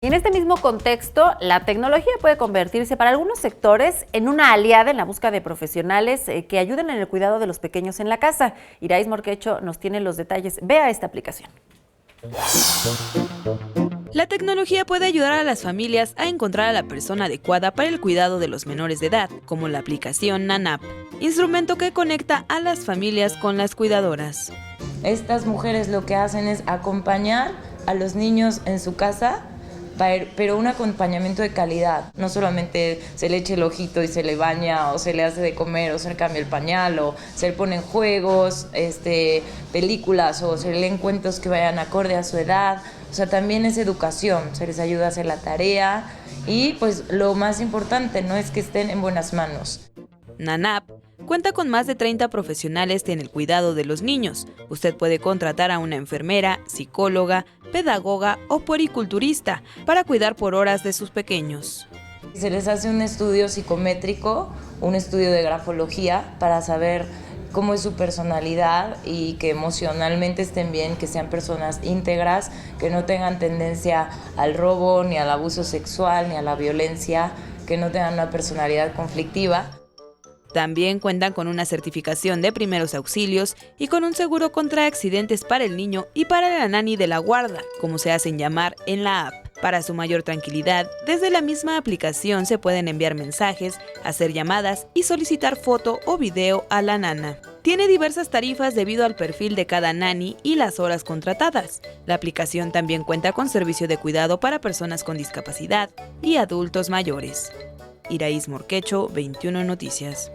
Y en este mismo contexto, la tecnología puede convertirse para algunos sectores en una aliada en la búsqueda de profesionales que ayuden en el cuidado de los pequeños en la casa. Iraíz Morquecho nos tiene los detalles. Vea esta aplicación. La tecnología puede ayudar a las familias a encontrar a la persona adecuada para el cuidado de los menores de edad, como la aplicación Nanap, instrumento que conecta a las familias con las cuidadoras. Estas mujeres lo que hacen es acompañar a los niños en su casa, pero un acompañamiento de calidad. No solamente se le echa el ojito y se le baña, o se le hace de comer, o se le cambia el pañal, o se le ponen juegos, películas, o se le leen cuentos que vayan acorde a su edad. O sea, también es educación, se les ayuda a hacer la tarea y pues lo más importante, no es que estén en buenas manos. Nanap cuenta con más de 30 profesionales en el cuidado de los niños. Usted puede contratar a una enfermera, psicóloga, pedagoga o puericulturista para cuidar por horas de sus pequeños. Se les hace un estudio psicométrico, un estudio de grafología para saber cómo es su personalidad y que emocionalmente estén bien, que sean personas íntegras, que no tengan tendencia al robo, ni al abuso sexual, ni a la violencia, que no tengan una personalidad conflictiva. También cuentan con una certificación de primeros auxilios y con un seguro contra accidentes para el niño y para la nani de la guarda, como se hacen llamar en la app. Para su mayor tranquilidad, desde la misma aplicación se pueden enviar mensajes, hacer llamadas y solicitar foto o video a la nana. Tiene diversas tarifas debido al perfil de cada nani y las horas contratadas. La aplicación también cuenta con servicio de cuidado para personas con discapacidad y adultos mayores. Iraíz Morquecho, 21 Noticias.